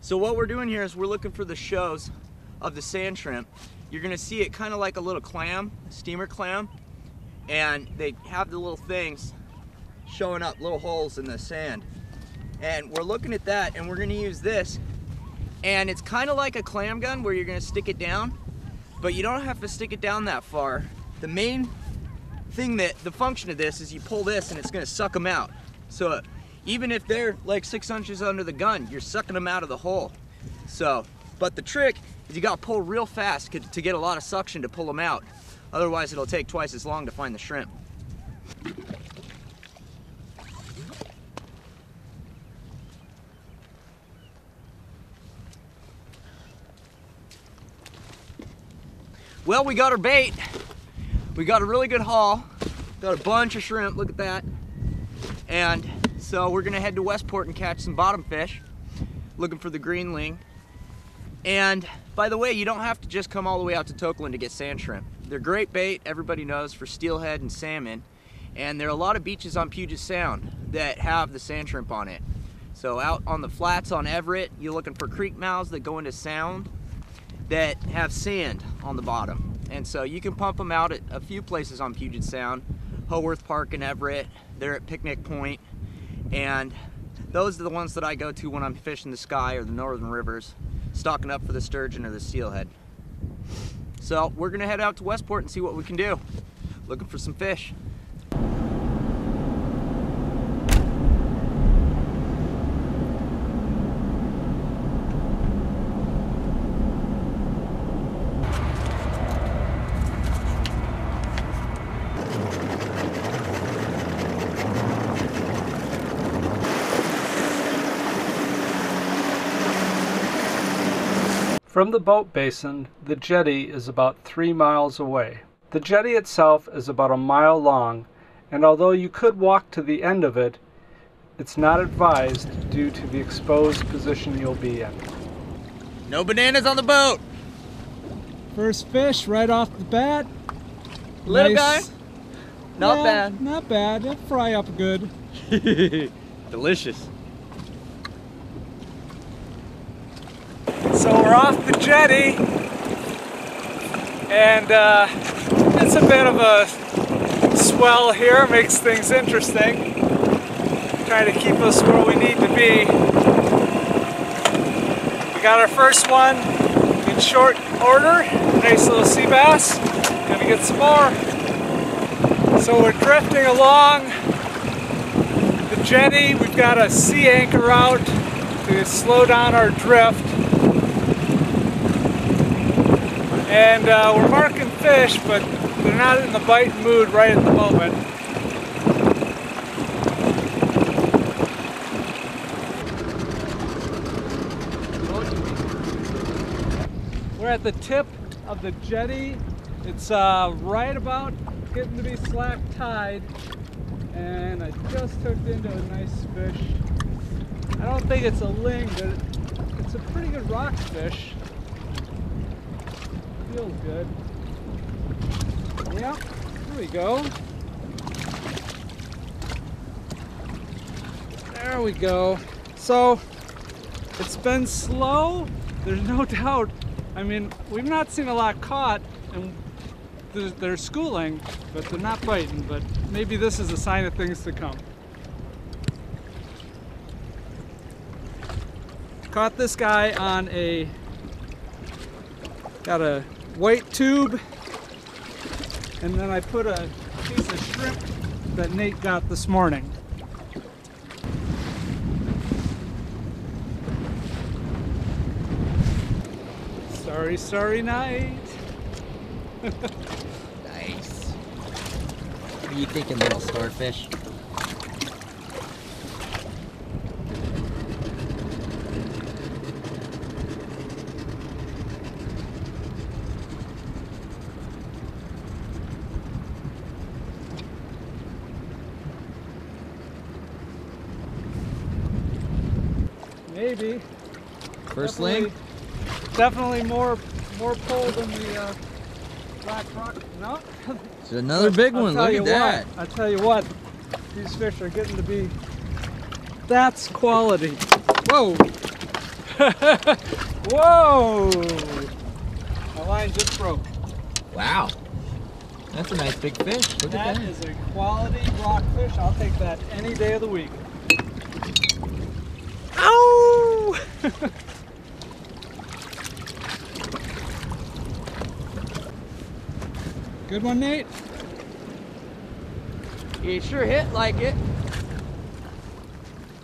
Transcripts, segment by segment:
So what we're doing here is we're looking for the shows of the sand shrimp. You're gonna see it kind of like a little clam, a steamer clam, and they have the little things showing up, little holes in the sand. And we're looking at that, and we're gonna use this. And it's kind of like a clam gun where you're gonna stick it down, but you don't have to stick it down that far. The main thing the function of this is you pull this and it's gonna suck them out. So even if they're like 6 inches under the gun, you're sucking them out of the hole. So, but the trick is you gotta pull real fast to get a lot of suction to pull them out. Otherwise it'll take twice as long to find the shrimp. Well, we got our bait. We got a really good haul. Got a bunch of shrimp, look at that. And so we're gonna head to Westport and catch some bottomfish, looking for the greenling. And by the way, you don't have to just come all the way out to Tokeland to get sand shrimp. They're great bait, everybody knows, for steelhead and salmon. And there are a lot of beaches on Puget Sound that have the sand shrimp on it. So out on the flats on Everett, you're looking for creek mouths that go into sound that have sand on the bottom. And so you can pump them out at a few places on Puget Sound. Howorth Park in Everett, they're at Picnic Point. And those are the ones that I go to when I'm fishing the Sky or the northern rivers, stocking up for the sturgeon or the steelhead. So we're gonna head out to Westport and see what we can do. Looking for some fish. From the boat basin, the jetty is about 3 miles away. The jetty itself is about a mile long, and although you could walk to the end of it, it's not advised due to the exposed position you'll be in. No bananas on the boat! First fish right off the bat. Little Nice. guy? Not Yeah, bad. Not bad. It'll fry up good. Delicious. So we're off the jetty, and it's a bit of a swell here, makes things interesting. Trying to keep us where we need to be. We got our first one in short order, nice little sea bass. Gonna get some more. So we're drifting along the jetty. We've got a sea anchor out to slow down our drift. And we're marking fish, but they're not in the biting mood right at the moment. We're at the tip of the jetty. It's right about getting to be slack tide, and I just hooked into a nice fish. I don't think it's a ling, but it's a pretty good rockfish. Feels good. Yeah, there we go. There we go. So it's been slow, there's no doubt. I mean, we've not seen a lot caught, and they're schooling, but they're not biting. But maybe this is a sign of things to come. Caught this guy on got a white tube, and then I put a piece of shrimp that Nate got this morning. Sorry, sorry night. Nice. What are you thinking, little starfish? Maybe. First ling? Definitely more pull than the black rock. No. It's another big one. Look at that. I tell you what, these fish are getting to be. That's quality. Whoa. Whoa! My line just broke. Wow. That's a nice big fish. Look at That is a quality rockfish. I'll take that any day of the week. Ow! Good one, Nate? He sure hit like it.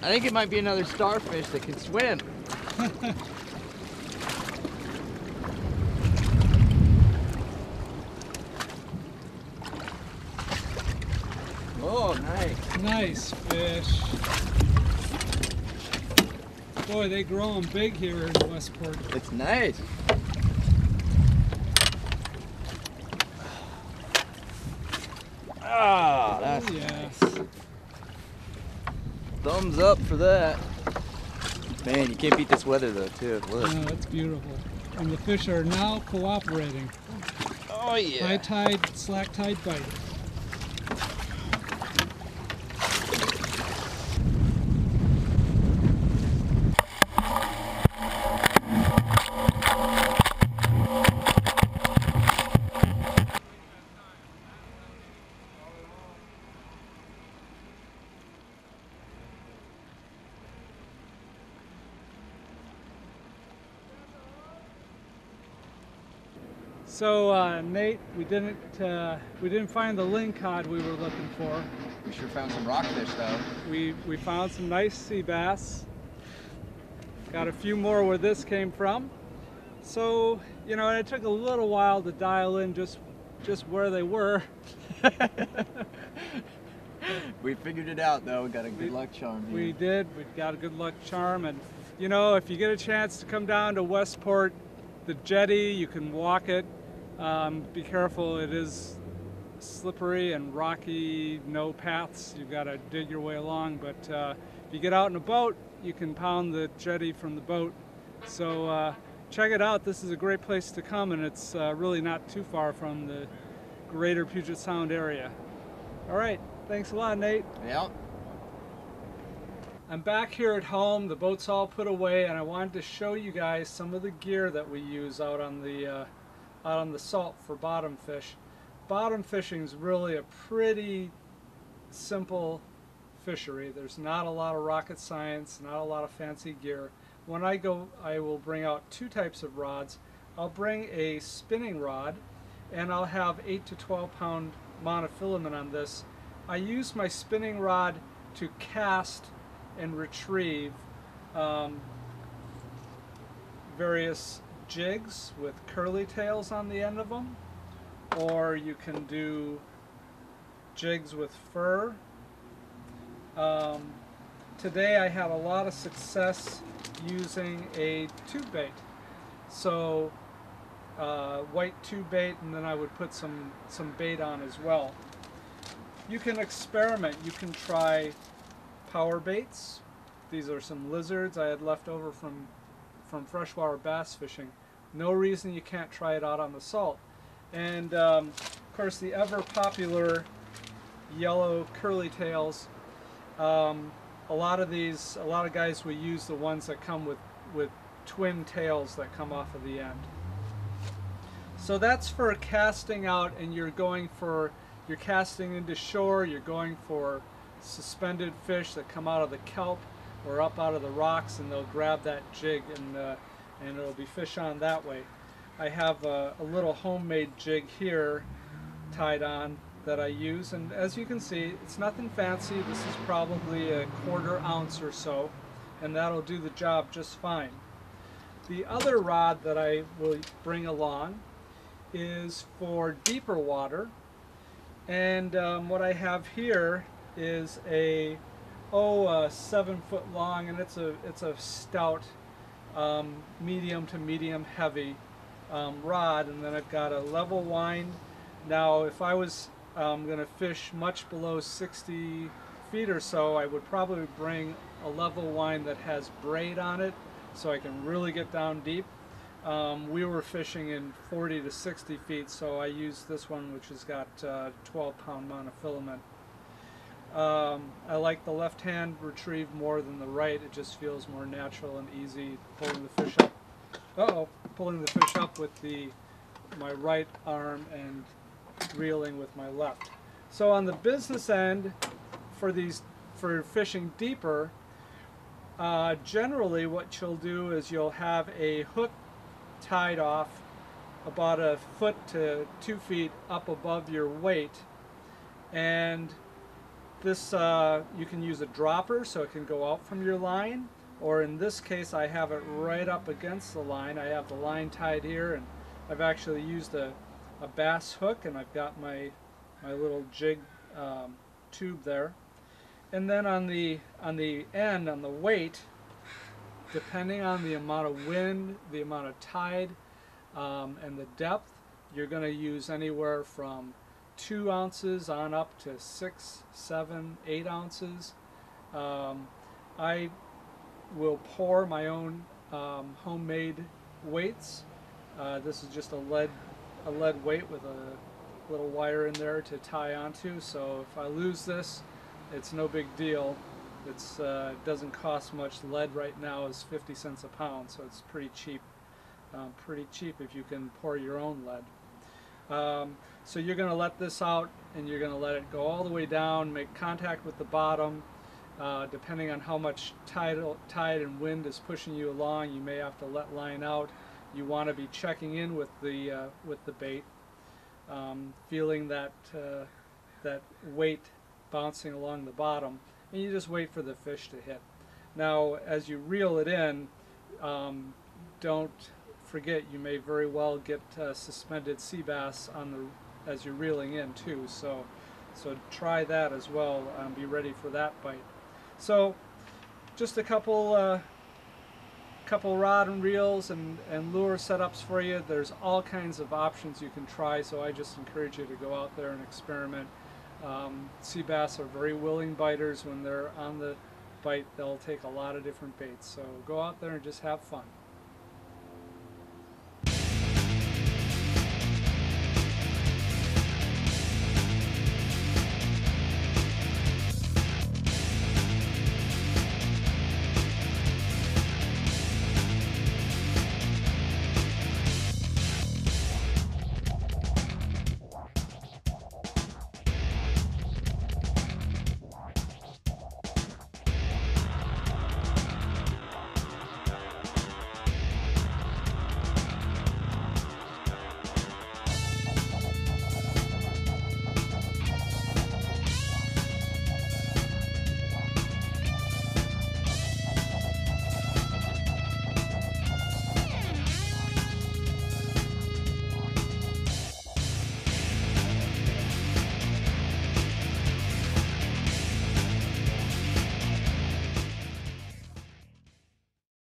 I think it might be another starfish that can swim. Oh, nice. Nice fish. Boy, they grow them big here in Westport. It's nice. Ah, that's yes. nice. Thumbs up for that. Man, you can't beat this weather though, too. Look. No, it's beautiful. And the fish are now cooperating. Oh yeah. High tide, slack tide bite. So Nate, we didn't find the lingcod we were looking for. We sure found some rockfish though. We found some nice sea bass. Got a few more where this came from. So, you know, it took a little while to dial in just where they were. We figured it out though. We got a good luck charm here. We did. We got a good luck charm, and you know, if you get a chance to come down to Westport, the jetty, you can walk it. Be careful, it is slippery and rocky, no paths. You've got to dig your way along, but if you get out in a boat, you can pound the jetty from the boat. So check it out. This is a great place to come, and it's really not too far from the greater Puget Sound area. All right, thanks a lot, Nate. Yeah. I'm back here at home. The boat's all put away, and I wanted to show you guys some of the gear that we use out on the salt for bottom fish. Bottom fishing is really a pretty simple fishery. There's not a lot of rocket science, not a lot of fancy gear. When I go, I will bring out two types of rods. I'll bring a spinning rod, and I'll have 8 to 12 pound monofilament on this. I use my spinning rod to cast and retrieve various jigs with curly tails on the end of them, or you can do jigs with fur. Today I had a lot of success using a tube bait, so white tube bait, and then I would put some bait on as well. You can experiment. You can try power baits. These are some lizards I had left over from freshwater bass fishing. No reason you can't try it out on the salt. And of course the ever popular yellow curly tails. A lot of guys will use the ones that come with twin tails that come off of the end. So that's for casting out, and you're casting into shore, you're going for suspended fish that come out of the kelp or up out of the rocks, and they'll grab that jig, and it'll be fish on that way. I have a little homemade jig here tied on that I use, and as you can see, it's nothing fancy. This is probably a 1/4 ounce or so, and that'll do the job just fine. The other rod that I will bring along is for deeper water, and what I have here is a 7 foot long, and it's a stout medium to medium heavy rod, and then I've got a level wind. Now if I was going to fish much below 60 feet or so, I would probably bring a level wind that has braid on it so I can really get down deep. We were fishing in 40 to 60 feet, so I used this one, which has got 12 pound monofilament. I like the left hand retrieve more than the right. It just feels more natural and easy pulling the fish up. Pulling the fish up with my right arm and reeling with my left. So on the business end, for fishing deeper, generally what you'll do is you'll have a hook tied off about a foot to 2 feet up above your weight, and this you can use a dropper so it can go out from your line, or in this case I have it right up against the line. I have the line tied here, and I've actually used a bass hook, and I've got my little jig tube there. And then on the end, on the weight, depending on the amount of wind, the amount of tide, and the depth, you're going to use anywhere from 2 ounces on up to 6, 7, 8 ounces. I will pour my own homemade weights. This is just a lead weight with a little wire in there to tie onto, so if I lose this, it's no big deal. It doesn't cost much. Lead right now is 50 cents a pound, so it's pretty cheap. Pretty cheap if you can pour your own lead. So you're going to let this out, and you're going to let it go all the way down, make contact with the bottom. Depending on how much tide and wind is pushing you along, you may have to let line out. You want to be checking in with the bait, feeling that weight bouncing along the bottom, and you just wait for the fish to hit. Now, as you reel it in, don't forget you may very well get suspended sea bass as you're reeling in too. So try that as well. Be ready for that bite. So just a couple rod and reels and lure setups for you. There's all kinds of options you can try, so I just encourage you to go out there and experiment. Sea bass are very willing biters. When they're on the bite, they'll take a lot of different baits. So go out there and just have fun.